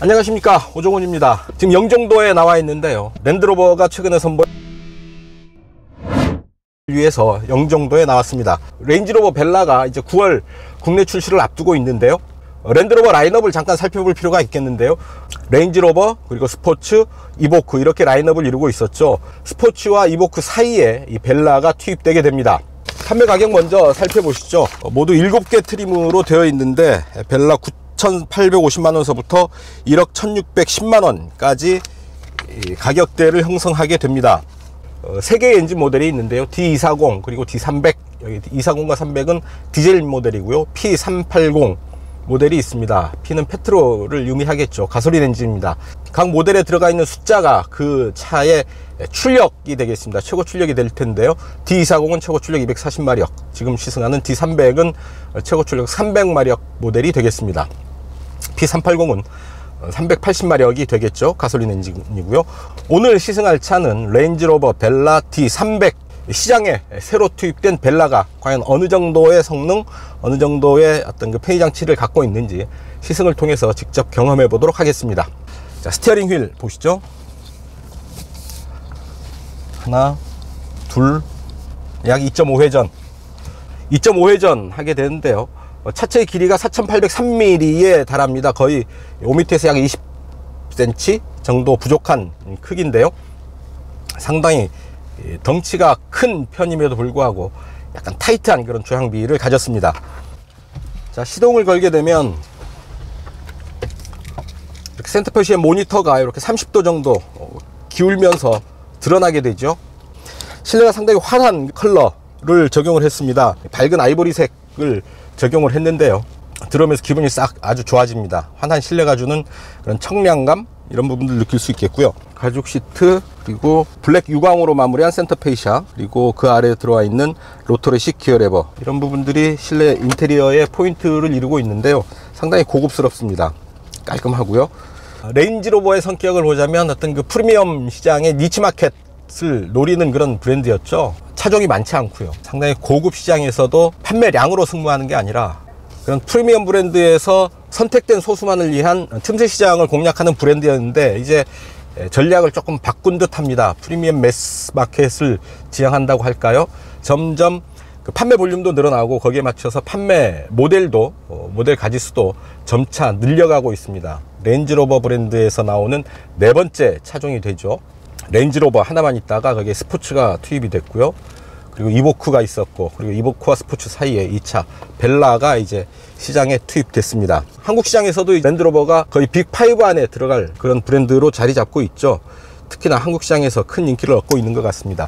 안녕하십니까, 오종훈입니다. 지금 영종도에 나와 있는데요, 랜드로버가 최근에 선보인 위해서 영종도에 나왔습니다. 레인지로버 벨라가 이제 9월 국내 출시를 앞두고 있는데요, 랜드로버 라인업을 잠깐 살펴볼 필요가 있겠는데요. 레인지로버, 그리고 스포츠, 이보크, 이렇게 라인업을 이루고 있었죠. 스포츠와 이보크 사이에 이 벨라가 투입되게 됩니다. 판매 가격 먼저 살펴보시죠. 모두 7개 트림으로 되어 있는데, 벨라 9,850만원서부터 1억 1,610만원까지 가격대를 형성하게 됩니다. 3개의 엔진 모델이 있는데요, D240 그리고 D300, 여기 D240과 300은 디젤 모델이고요, P380 모델이 있습니다. P는 페트롤을 의미하겠죠. 가솔린 엔진입니다. 각 모델에 들어가 있는 숫자가 그 차의 출력이 되겠습니다. 최고 출력이 될 텐데요, D240은 최고 출력 240마력, 지금 시승하는 D300은 최고 출력 300마력 모델이 되겠습니다. P380은 380마력이 되겠죠. 가솔린 엔진이고요. 오늘 시승할 차는 레인지로버 벨라 D300. 시장에 새로 투입된 벨라가 과연 어느 정도의 성능, 어느 정도의 어떤 그 편의 장치를 갖고 있는지 시승을 통해서 직접 경험해 보도록 하겠습니다. 자, 스티어링 휠 보시죠. 하나, 둘, 약 2.5회전 2.5회전 하게 되는데요, 차체의 길이가 4,803mm에 달합니다. 거의 5m에서 약 20cm 정도 부족한 크기인데요, 상당히 덩치가 큰 편임에도 불구하고 약간 타이트한 그런 조향비를 가졌습니다. 자, 시동을 걸게 되면 이렇게 센터 표시의 모니터가 이렇게 30도 정도 기울면서 드러나게 되죠. 실내가 상당히 환한 컬러를 적용을 했습니다. 밝은 아이보리색을 적용을 했는데요, 들어오면서 기분이 싹 아주 좋아집니다. 환한 실내가 주는 그런 청량감, 이런 부분들 느낄 수 있겠고요. 가죽 시트, 그리고 블랙 유광으로 마무리한 센터 페이샤, 그리고 그 아래에 들어와 있는 로터리 기어 레버, 이런 부분들이 실내 인테리어의 포인트를 이루고 있는데요, 상당히 고급스럽습니다. 깔끔하고요. 레인지로버의 성격을 보자면 어떤 그 프리미엄 시장의 니치마켓을 노리는 그런 브랜드였죠. 차종이 많지 않고요, 상당히 고급 시장에서도 판매량으로 승부하는 게 아니라 그런 프리미엄 브랜드에서 선택된 소수만을 위한 틈새 시장을 공략하는 브랜드였는데, 이제 전략을 조금 바꾼 듯 합니다. 프리미엄 매스 마켓을 지향한다고 할까요? 점점 그 판매 볼륨도 늘어나고, 거기에 맞춰서 판매 모델도, 모델 가지수도 점차 늘려가고 있습니다. 레인지로버 브랜드에서 나오는 4번째 차종이 되죠. 레인지로버 하나만 있다가 거기에 스포츠가 투입이 됐고요, 그리고 이보크가 있었고, 그리고 이보크와 스포츠 사이에 이 차 벨라가 이제 시장에 투입됐습니다. 한국 시장에서도 랜드로버가 거의 빅5 안에 들어갈 그런 브랜드로 자리 잡고 있죠. 특히나 한국 시장에서 큰 인기를 얻고 있는 것 같습니다.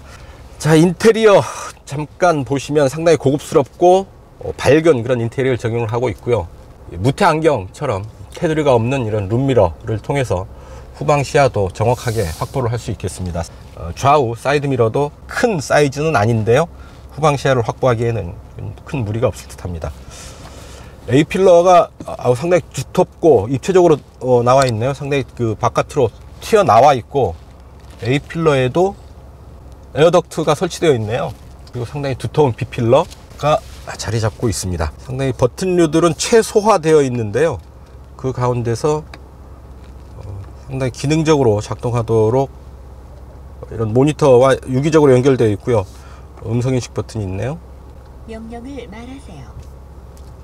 자, 인테리어 잠깐 보시면 상당히 고급스럽고 밝은 그런 인테리어를 적용을 하고 있고요, 무태 안경처럼 테두리가 없는 이런 룸미러를 통해서 후방 시야도 정확하게 확보를 할 수 있겠습니다. 좌우 사이드 미러도 큰 사이즈는 아닌데요, 후방 시야를 확보하기에는 큰 무리가 없을 듯 합니다. A필러가 상당히 두텁고 입체적으로 나와 있네요. 상당히 그 바깥으로 튀어나와 있고, A필러에도 에어덕트가 설치되어 있네요. 그리고 상당히 두터운 B필러가 자리 잡고 있습니다. 상당히 버튼류들은 최소화되어 있는데요, 그 가운데서 상당히 기능적으로 작동하도록 이런 모니터와 유기적으로 연결되어 있고요, 음성인식 버튼이 있네요. 명령을 말하세요.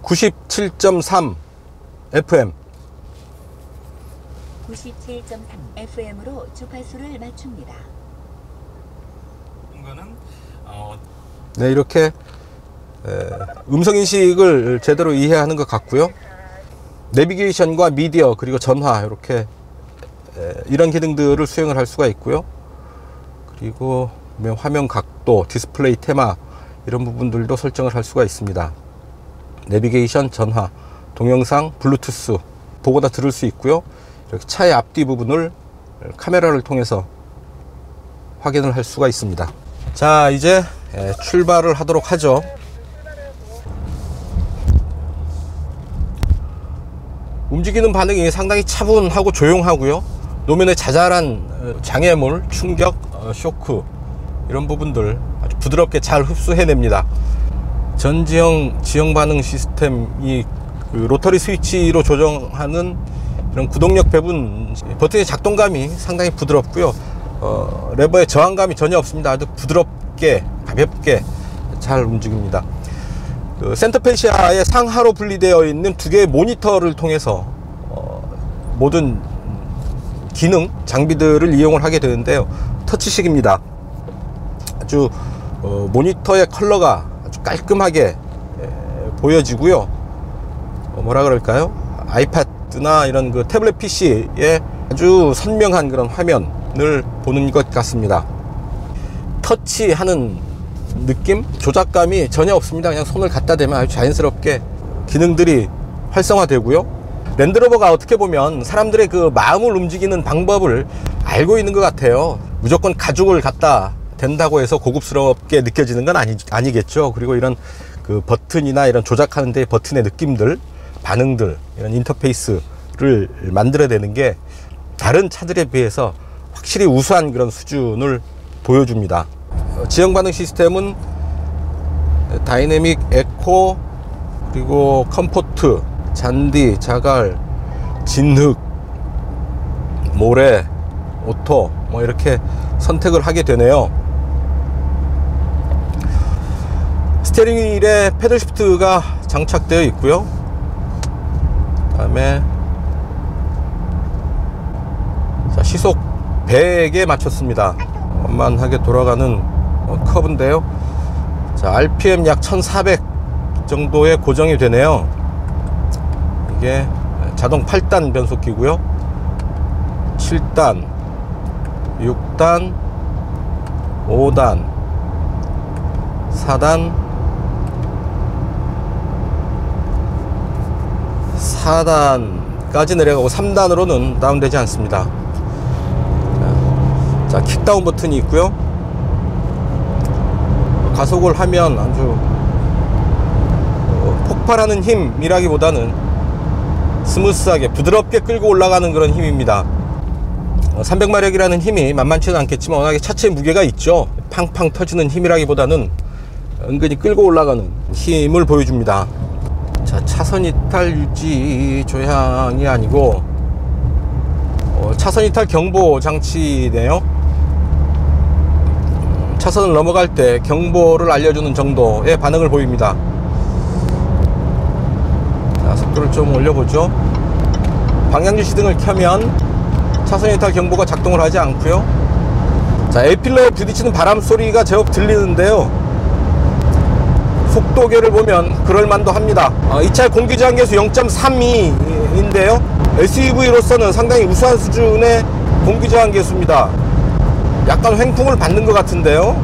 97.3 FM 97.3 FM으로 주파수를 맞춥니다. 네, 이렇게 음성인식을 제대로 이해하는 것 같고요, 내비게이션과 미디어, 그리고 전화, 이렇게 이런 기능들을 수행을 할 수가 있고요, 그리고 화면 각도, 디스플레이 테마, 이런 부분들도 설정을 할 수가 있습니다. 내비게이션, 전화, 동영상, 블루투스 보고 다 들을 수 있고요, 이렇게 차의 앞뒤 부분을 카메라를 통해서 확인을 할 수가 있습니다. 자, 이제 출발을 하도록 하죠. 움직이는 반응이 상당히 차분하고 조용하고요, 노면의 자잘한 장애물, 충격, 쇼크, 이런 부분들 아주 부드럽게 잘 흡수해냅니다. 전지형 지형 반응 시스템이 그 로터리 스위치로 조정하는 그런 구동력 배분, 버튼의 작동감이 상당히 부드럽고요. 레버의 저항감이 전혀 없습니다. 아주 부드럽게 가볍게 잘 움직입니다. 그 센터 페시아의 상하로 분리되어 있는 두 개의 모니터를 통해서 모든 기능 장비들을 이용을 하게 되는데요. 터치식입니다. 아주 모니터의 컬러가 아주 깔끔하게 보여지고요. 뭐라 그럴까요? 아이패드나 이런 그 태블릿 PC에 아주 선명한 그런 화면을 보는 것 같습니다. 터치하는 느낌, 조작감이 전혀 없습니다. 그냥 손을 갖다 대면 아주 자연스럽게 기능들이 활성화되고요. 랜드로버가 어떻게 보면 사람들의 그 마음을 움직이는 방법을 알고 있는 것 같아요. 무조건 가죽을 갖다 댄다고 해서 고급스럽게 느껴지는 건 아니겠죠. 그리고 이런 그 버튼이나 이런 조작하는 데 버튼의 느낌들, 반응들, 이런 인터페이스를 만들어내는 게 다른 차들에 비해서 확실히 우수한 그런 수준을 보여줍니다. 지형 반응 시스템은 다이내믹, 에코, 그리고 컴포트, 잔디, 자갈, 진흙, 모래, 오토 뭐 이렇게 선택을 하게 되네요. 스티어링 휠에 패들 시프트가 장착되어 있고요. 그 다음에 시속 100에 맞췄습니다. 완만하게 돌아가는 커브인데요. 자, RPM 약 1400 정도에 고정이 되네요. 이게 자동 8단 변속기고요. 7단, 6단, 5단, 4단, 4단까지 내려가고 3단으로는 다운되지 않습니다. 자, 킥다운 버튼이 있고요. 가속을 하면 아주 폭발하는 힘이라기보다는 스무스하게 부드럽게 끌고 올라가는 그런 힘입니다. 300마력이라는 힘이 만만치는 않겠지만 워낙에 차체의 무게가 있죠. 팡팡 터지는 힘이라기보다는 은근히 끌고 올라가는 힘을 보여줍니다. 자, 차선 이탈 유지 조향이 아니고 차선 이탈 경보 장치네요. 차선을 넘어갈 때 경보를 알려주는 정도의 반응을 보입니다. 자, 속도를 좀 올려보죠. 방향주시등을 켜면 차선 이탈 경보가 작동을 하지 않고요. 자, A필러에 부딪히는 바람 소리가 제법 들리는데요. 속도계를 보면 그럴만도 합니다. 이 차의 공기저항계수 0.32인데요 SUV로서는 상당히 우수한 수준의 공기저항계수입니다. 약간 횡풍을 받는 것 같은데요.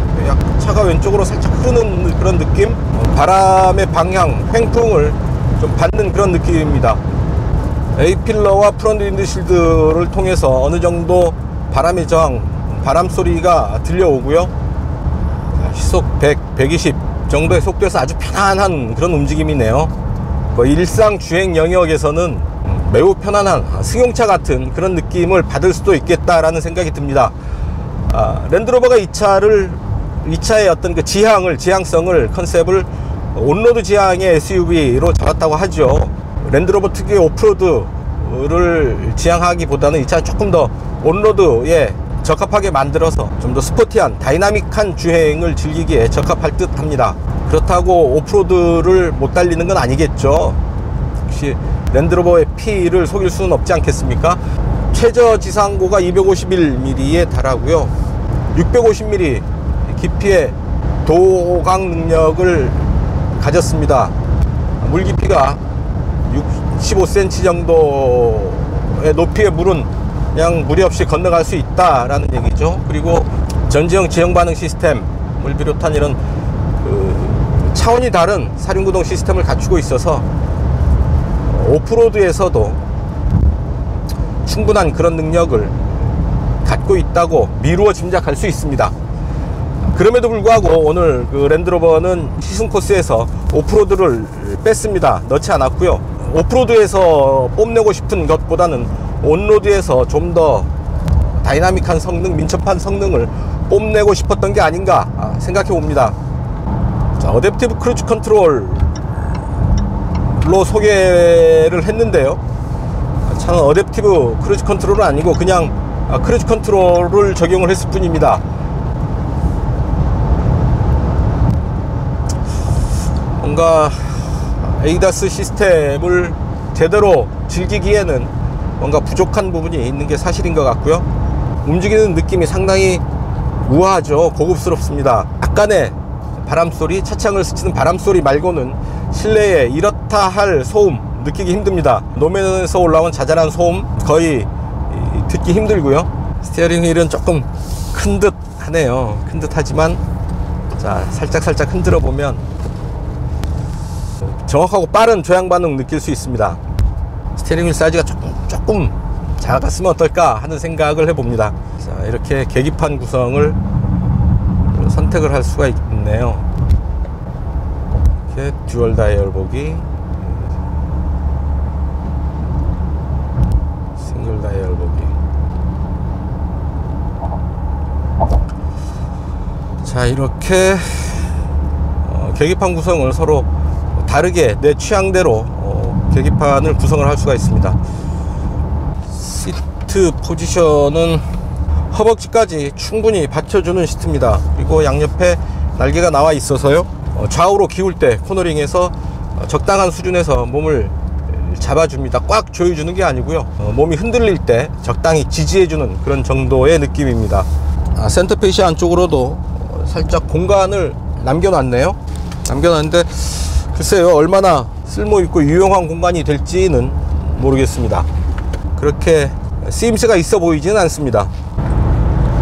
차가 왼쪽으로 살짝 흐르는 그런 느낌, 바람의 방향, 횡풍을 좀 받는 그런 느낌입니다. A필러와 프론트 윈드실드를 통해서 어느 정도 바람의 저항, 바람 소리가 들려오고요. 시속 100, 120 정도의 속도에서 아주 편안한 그런 움직임이네요. 일상 주행 영역에서는 매우 편안한 승용차 같은 그런 느낌을 받을 수도 있겠다라는 생각이 듭니다. 랜드로버가 이 차의 어떤 그 지향성을, 컨셉을 온로드 지향의 SUV로 잡았다고 하죠. 랜드로버 특유의 오프로드를 지향하기보다는 이 차를 조금 더 온로드에 적합하게 만들어서 좀 더 스포티한, 다이나믹한 주행을 즐기기에 적합할 듯 합니다. 그렇다고 오프로드를 못 달리는 건 아니겠죠. 역시 랜드로버의 피를 속일 수는 없지 않겠습니까? 최저 지상고가 251mm에 달하고요. 650mm 깊이의 도강 능력을 가졌습니다. 물 깊이가 65cm 정도의 높이의 물은 그냥 무리 없이 건너갈 수 있다라는 얘기죠. 그리고 전지형 지형 반응 시스템을 비롯한 이런 차원이 다른 사륜구동 시스템을 갖추고 있어서 오프로드에서도 충분한 그런 능력을 갖고 있다고 미루어 짐작할 수 있습니다. 그럼에도 불구하고 오늘 그 랜드로버는 시승 코스에서 오프로드를 뺐습니다. 넣지 않았고요. 오프로드에서 뽐내고 싶은 것보다는 온로드에서 좀 더 다이나믹한 성능, 민첩한 성능을 뽐내고 싶었던 게 아닌가 생각해 봅니다. 자, 어댑티브 크루즈 컨트롤로 소개를 했는데요. 차는 어댑티브 크루즈 컨트롤은 아니고 그냥 크루즈 컨트롤을 적용을 했을 뿐입니다. 뭔가 에이다스 시스템을 제대로 즐기기에는 뭔가 부족한 부분이 있는 게 사실인 것 같고요. 움직이는 느낌이 상당히 우아하죠. 고급스럽습니다. 약간의 바람소리, 차창을 스치는 바람소리 말고는 실내에 이렇다 할 소음 느끼기 힘듭니다. 노면에서 올라온 자잘한 소음 거의 듣기 힘들고요. 스티어링 휠은 조금 큰 듯 하네요. 큰 듯 하지만 자, 살짝 흔들어 보면 정확하고 빠른 조향 반응 느낄 수 있습니다. 스티어링 휠 사이즈가 조금 작았으면 어떨까 하는 생각을 해봅니다. 자, 이렇게 계기판 구성을 선택을 할 수가 있네요. 이렇게 듀얼 다이얼 보기, 싱글 다이얼 보기. 자, 이렇게 계기판 구성을 서로 다르게 내 취향대로 계기판을 구성을 할 수가 있습니다. 시트 포지션은 허벅지까지 충분히 받쳐주는 시트입니다. 그리고 양옆에 날개가 나와 있어서요, 좌우로 기울 때 코너링에서 적당한 수준에서 몸을 잡아줍니다. 꽉 조여주는 게 아니고요, 몸이 흔들릴 때 적당히 지지해주는 그런 정도의 느낌입니다. 센터페시아 안쪽으로도 살짝 공간을 남겨놨네요. 남겨놨는데 글쎄요, 얼마나 쓸모있고 유용한 공간이 될지는 모르겠습니다. 그렇게 쓰임새가 있어 보이지는 않습니다.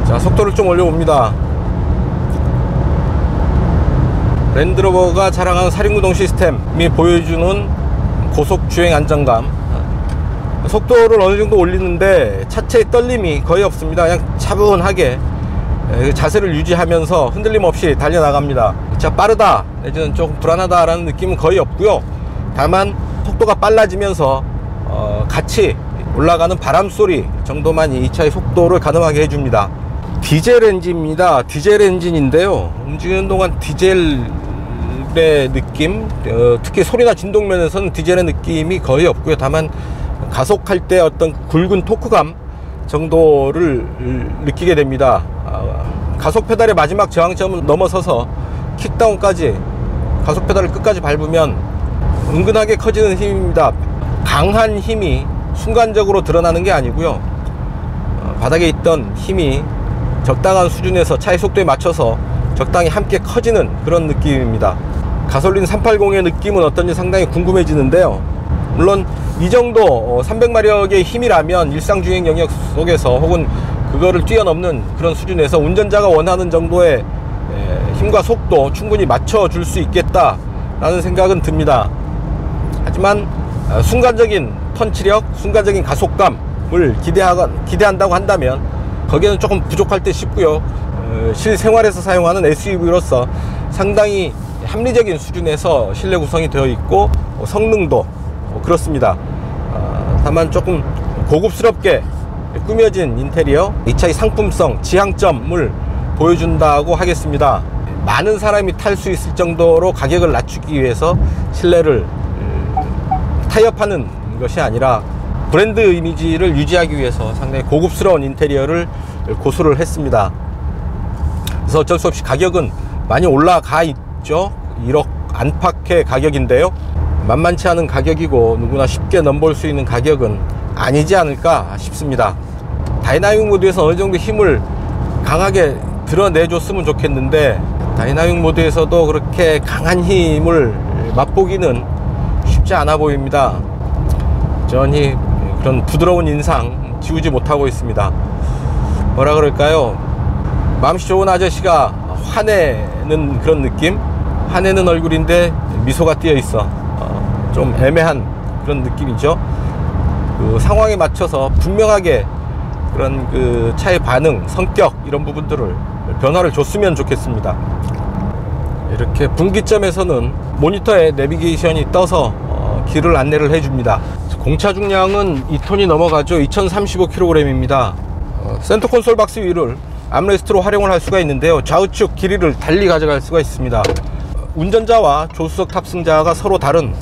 자, 속도를 좀 올려봅니다. 랜드로버가 자랑하는 4륜구동 시스템이 보여주는 고속 주행 안정감. 속도를 어느 정도 올리는데 차체의 떨림이 거의 없습니다. 그냥 차분하게 자세를 유지하면서 흔들림 없이 달려나갑니다. 자, 빠르다 내지는 조금 불안하다라는 느낌은 거의 없고요. 다만 속도가 빨라지면서 같이 올라가는 바람소리 정도만이 이 차의 속도를 가늠하게 해줍니다. 디젤 엔진입니다. 디젤 엔진인데요, 움직이는 동안 디젤의 느낌, 특히 소리나 진동 면에서는 디젤의 느낌이 거의 없고요. 다만 가속할 때 어떤 굵은 토크감 정도를 느끼게 됩니다. 가속 페달의 마지막 저항점을 넘어서서 킥다운까지 가속 페달을 끝까지 밟으면 은근하게 커지는 힘입니다. 강한 힘이 순간적으로 드러나는 게 아니고요, 바닥에 있던 힘이 적당한 수준에서 차의 속도에 맞춰서 적당히 함께 커지는 그런 느낌입니다. 가솔린 380의 느낌은 어떤지 상당히 궁금해지는데요, 물론 이 정도 300마력의 힘이라면 일상주행 영역 속에서 혹은 그거를 뛰어넘는 그런 수준에서 운전자가 원하는 정도의 힘과 속도 충분히 맞춰줄 수 있겠다라는 생각은 듭니다. 하지만 순간적인 펀치력, 순간적인 가속감을 기대한다고 한다면 거기에는 조금 부족할 듯 싶고요. 실생활에서 사용하는 SUV로서 상당히 합리적인 수준에서 실내 구성이 되어 있고 성능도 그렇습니다. 다만 조금 고급스럽게 꾸며진 인테리어, 이 차의 상품성, 지향점을 보여준다고 하겠습니다. 많은 사람이 탈 수 있을 정도로 가격을 낮추기 위해서 실내를 타협하는 것이 아니라 브랜드 이미지를 유지하기 위해서 상당히 고급스러운 인테리어를 고수를 했습니다. 그래서 어쩔 수 없이 가격은 많이 올라가 있죠. 1억 안팎의 가격인데요, 만만치 않은 가격이고 누구나 쉽게 넘볼 수 있는 가격은 아니지 않을까 싶습니다. 다이나믹 모드에서 어느 정도 힘을 강하게 드러내줬으면 좋겠는데 다이나믹 모드에서도 그렇게 강한 힘을 맛보기는 쉽지 않아 보입니다. 여전히 그런 부드러운 인상 지우지 못하고 있습니다. 뭐라 그럴까요, 마음씨 좋은 아저씨가 화내는 그런 느낌? 화내는 얼굴인데 미소가 띄어 있어 좀 애매한 그런 느낌이죠. 그 상황에 맞춰서 분명하게 그런 그 차의 반응, 성격 이런 부분들을 변화를 줬으면 좋겠습니다. 이렇게 분기점에서는 모니터에 내비게이션이 떠서 길을 안내를 해줍니다. 공차 중량은 2톤이 넘어가죠. 2035kg입니다. 센터 콘솔 박스 위를 암레스트로 활용을 할 수가 있는데요, 좌우측 길이를 달리 가져갈 수가 있습니다. 운전자와 조수석 탑승자가 서로 다른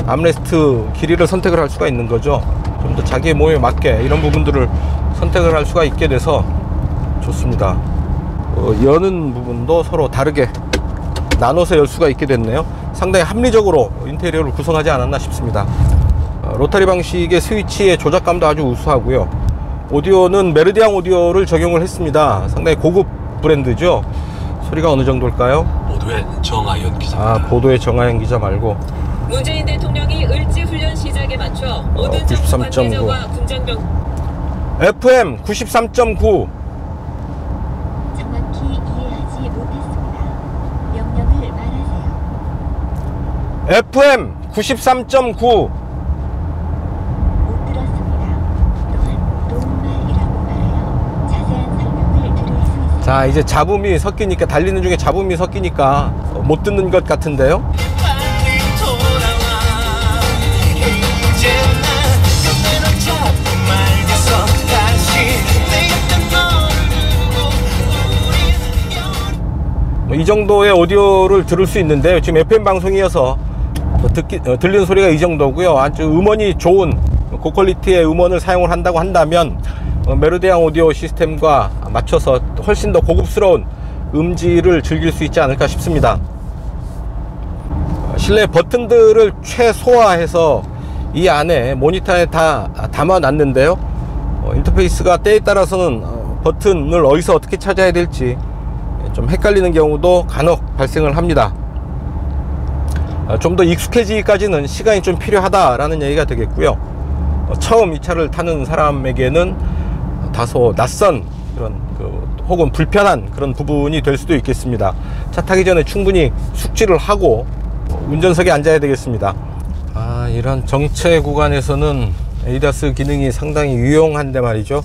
암레스트 길이를 선택을 할 수가 있는 거죠. 좀 더 자기의 몸에 맞게 이런 부분들을 선택을 할 수가 있게 돼서 좋습니다. 여는 부분도 서로 다르게 나눠서 열 수가 있게 됐네요. 상당히 합리적으로 인테리어를 구성하지 않았나 싶습니다. 로타리 방식의 스위치의 조작감도 아주 우수하고요. 오디오는 메르디앙 오디오를 적용을 했습니다. 상당히 고급 브랜드죠. 소리가 어느 정도일까요? 보도의 정하연 기자. 보도의 정하연 기자 말고 문재인 대통령이 을지 훈련 시작에 맞춰 모든 정부 93.9. 관계자와 군장병 FM 93.9. 정확히 이해하지 못했습니다. 명령을 말하세요. FM 93.9. 못 들었습니다. 또한 노은말이라고 말하여 자세한 설명을 들을 수 있습니다. 자, 이제 잡음이 섞이니까, 달리는 중에 잡음이 섞이니까 못 듣는 것 같은데요. 이 정도의 오디오를 들을 수 있는데요. 지금 FM 방송이어서 들리는 소리가 이 정도고요. 아주 음원이 좋은 고퀄리티의 음원을 사용을 한다고 한다면 메르디앙 오디오 시스템과 맞춰서 훨씬 더 고급스러운 음질을 즐길 수 있지 않을까 싶습니다. 실내 버튼들을 최소화해서 이 안에 모니터에 다 담아 놨는데요. 인터페이스가 때에 따라서는 버튼을 어디서 어떻게 찾아야 될지 좀 헷갈리는 경우도 간혹 발생을 합니다. 좀 더 익숙해지기까지는 시간이 좀 필요하다라는 얘기가 되겠고요. 처음 이 차를 타는 사람에게는 다소 낯선 그런 혹은 불편한 그런 부분이 될 수도 있겠습니다. 차 타기 전에 충분히 숙지를 하고 운전석에 앉아야 되겠습니다. 이런 정체 구간에서는 에이다스 기능이 상당히 유용한데 말이죠.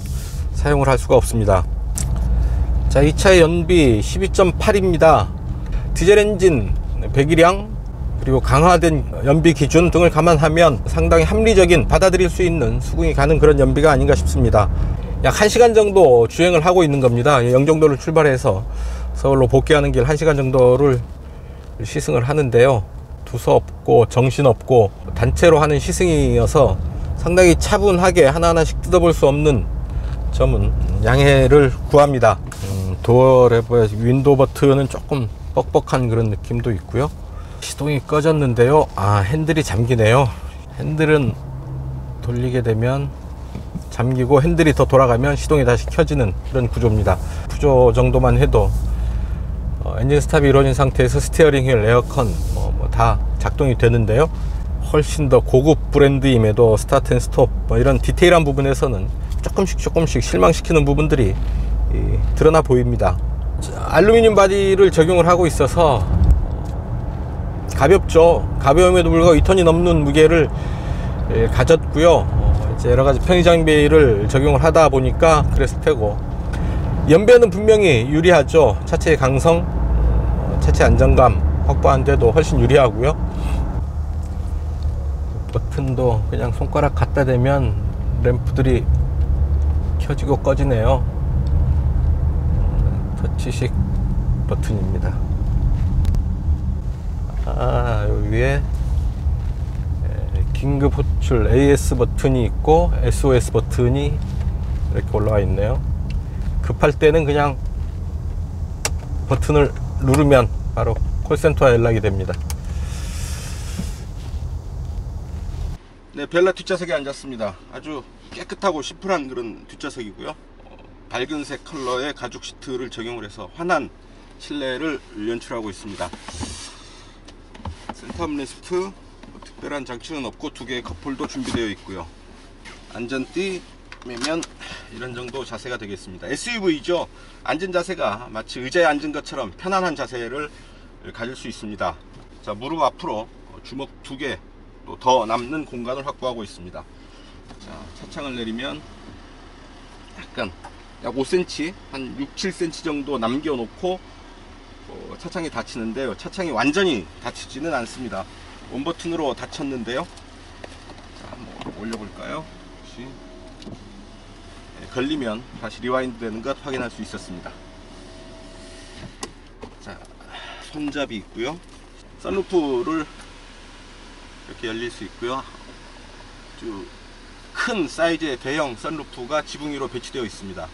사용을 할 수가 없습니다. 자, 이 차의 연비 12.8입니다. 디젤 엔진 배기량 그리고 강화된 연비 기준 등을 감안하면 상당히 합리적인 받아들일 수 있는 수긍이 가는 그런 연비가 아닌가 싶습니다. 약 1시간 정도 주행을 하고 있는 겁니다. 영종도를 출발해서 서울로 복귀하는 길 1시간 정도를 시승을 하는데요. 두서없고 정신없고 단체로 하는 시승이어서 상당히 차분하게 하나하나씩 뜯어볼 수 없는 점은 양해를 구합니다. 도어 레버의 윈도우 버튼은 조금 뻑뻑한 그런 느낌도 있고요. 시동이 꺼졌는데요. 핸들이 잠기네요. 핸들은 돌리게 되면 잠기고 핸들이 더 돌아가면 시동이 다시 켜지는 그런 구조입니다. 구조 정도만 해도 엔진 스탑이 이루어진 상태에서 스티어링 휠, 에어컨 다 작동이 되는데요. 훨씬 더 고급 브랜드임에도 스타트 앤 스톱 이런 디테일한 부분에서는 조금씩 실망시키는 부분들이 드러나 보입니다. 알루미늄 바디를 적용을 하고 있어서 가볍죠. 가벼움에도 불구하고 2톤이 넘는 무게를 가졌고요. 이제 여러 가지 편의 장비를 적용을 하다 보니까 그랬을 테고, 연비에는 분명히 유리하죠. 차체의 강성, 차체 안정감 확보하는데도 훨씬 유리하고요. 버튼도 그냥 손가락 갖다 대면 램프들이 켜지고 꺼지네요. 터치식 버튼입니다. 여기 위에 긴급 호출 AS 버튼이 있고 SOS 버튼이 이렇게 올라와 있네요. 급할 때는 그냥 버튼을 누르면 바로 콜센터와 연락이 됩니다. 네, 벨라 뒷좌석에 앉았습니다. 아주 깨끗하고 심플한 그런 뒷좌석이고요. 밝은색 컬러의 가죽 시트를 적용을 해서 환한 실내를 연출하고 있습니다. 센터 암레스트 특별한 장치는 없고 2개의 컵홀더 준비되어 있고요. 안전띠 매면 이런 정도 자세가 되겠습니다. SUV죠. 앉은 자세가 마치 의자에 앉은 것처럼 편안한 자세를 가질 수 있습니다. 자, 무릎 앞으로 주먹 2개 또 더 남는 공간을 확보하고 있습니다. 자, 차창을 내리면 약 5cm, 한 6, 7cm 정도 남겨놓고 차창이 닫히는데요. 차창이 완전히 닫히지는 않습니다. 원버튼으로 닫혔는데요. 자, 한번 올려볼까요? 혹시 걸리면 다시 리와인드 되는 것 확인할 수 있었습니다. 자, 손잡이 있고요. 선루프를 이렇게 열릴 수 있고요. 아주 큰 사이즈의 대형 선루프가 지붕 위로 배치되어 있습니다.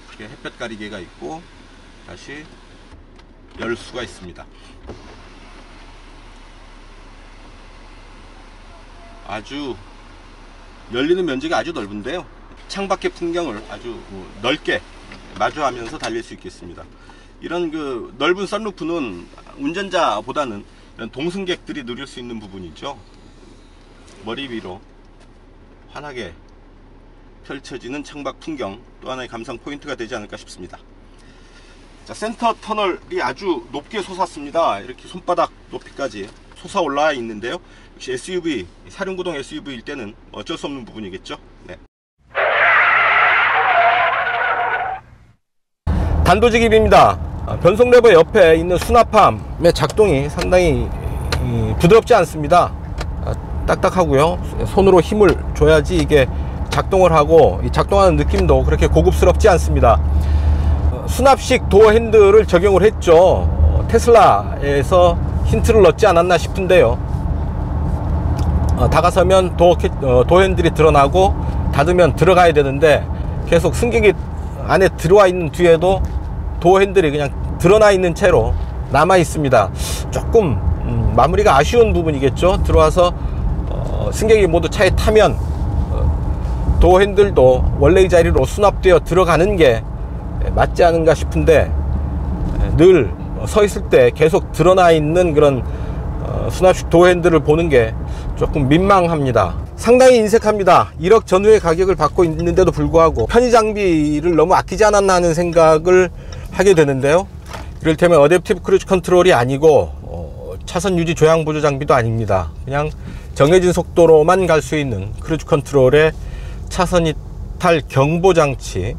이렇게 햇볕 가리개가 있고 다시 열 수가 있습니다. 아주 열리는 면적이 아주 넓은데요. 창밖의 풍경을 아주 넓게 마주하면서 달릴 수 있겠습니다. 이런 그 넓은 선루프는 운전자보다는 이런 동승객들이 누릴 수 있는 부분이죠. 머리 위로 환하게 펼쳐지는 창밖 풍경, 또 하나의 감상 포인트가 되지 않을까 싶습니다. 자, 센터 터널이 아주 높게 솟았습니다. 이렇게 손바닥 높이까지 솟아 올라와 있는데요. 역시 SUV, 사륜구동 SUV일 때는 어쩔 수 없는 부분이겠죠. 네. 단도직입입니다. 변속 레버 옆에 있는 수납함의 작동이 상당히 부드럽지 않습니다. 딱딱하고요. 손으로 힘을 줘야지 이게 작동을 하고, 이 작동하는 느낌도 그렇게 고급스럽지 않습니다. 수납식 도어 핸들을 적용을 했죠. 테슬라에서 힌트를 얻지 않았나 싶은데요. 다가서면 도어 핸들이 드러나고 닫으면 들어가야 되는데, 계속 승객이 안에 들어와 있는 뒤에도 도어 핸들이 그냥 드러나 있는 채로 남아 있습니다. 조금 마무리가 아쉬운 부분이겠죠. 들어와서 승객이 모두 차에 타면 도어 핸들도 원래의 자리로 수납되어 들어가는 게 맞지 않은가 싶은데, 늘 서 있을 때 계속 드러나 있는 그런 수납식 도어 핸들을 보는 게 조금 민망합니다. 상당히 인색합니다. 1억 전후의 가격을 받고 있는데도 불구하고 편의 장비를 너무 아끼지 않았나 하는 생각을 하게 되는데요. 이를테면 어댑티브 크루즈 컨트롤이 아니고 차선 유지 조향 보조 장비도 아닙니다. 그냥 정해진 속도로만 갈 수 있는 크루즈 컨트롤의 차선 이탈 경보 장치,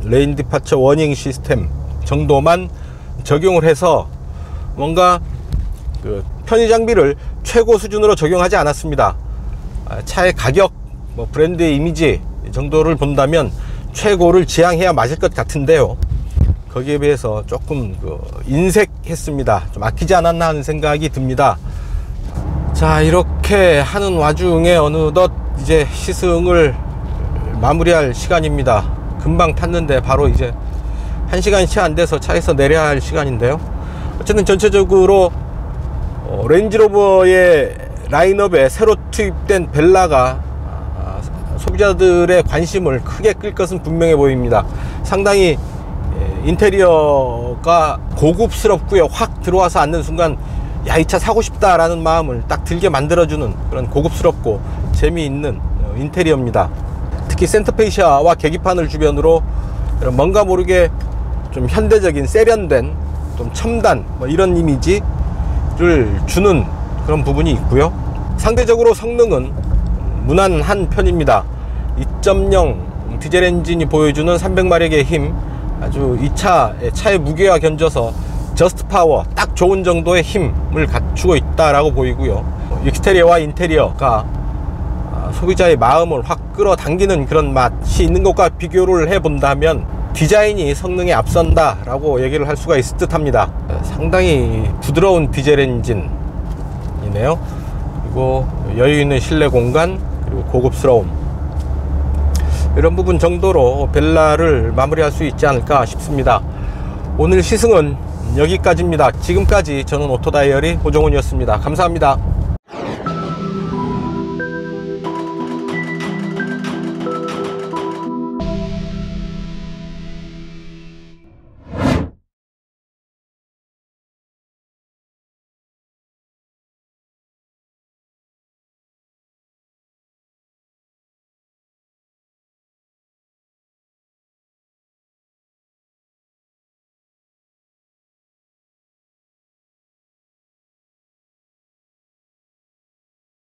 레인 디파처 워닝 시스템 정도만 적용을 해서 뭔가 그 편의 장비를 최고 수준으로 적용하지 않았습니다. 차의 가격, 브랜드의 이미지 정도를 본다면 최고를 지향해야 맞을 것 같은데요. 거기에 비해서 조금 인색했습니다. 좀 아끼지 않았나 하는 생각이 듭니다. 자, 이렇게 하는 와중에 어느덧 이제 시승을 마무리할 시간입니다. 금방 탔는데 바로 이제 1시간이 채 안 돼서 차에서 내려야 할 시간인데요. 어쨌든 전체적으로 렌지로버의 라인업에 새로 투입된 벨라가 소비자들의 관심을 크게 끌 것은 분명해 보입니다. 상당히 인테리어가 고급스럽고요. 확 들어와서 앉는 순간 야, 이 차 사고 싶다 라는 마음을 딱 들게 만들어주는 그런 고급스럽고 재미있는 인테리어입니다. 특히 센터페시아와 계기판을 주변으로 뭔가 모르게 좀 현대적인 세련된 좀 첨단 이런 이미지를 주는 그런 부분이 있고요. 상대적으로 성능은 무난한 편입니다. 2.0 디젤 엔진이 보여주는 300마력의 힘, 아주 이 차의 무게와 견져서 저스트 파워 딱 좋은 정도의 힘을 갖추고 있다라고 보이고요. 익스테리어와 인테리어가 소비자의 마음을 확 끌어당기는 그런 맛이 있는 것과 비교를 해본다면 디자인이 성능에 앞선다 라고 얘기를 할 수가 있을 듯 합니다. 상당히 부드러운 디젤 엔진이네요. 그리고 여유있는 실내 공간, 그리고 고급스러움, 이런 부분 정도로 벨라를 마무리할 수 있지 않을까 싶습니다. 오늘 시승은 여기까지입니다. 지금까지 저는 오토다이어리 호종훈이었습니다. 감사합니다.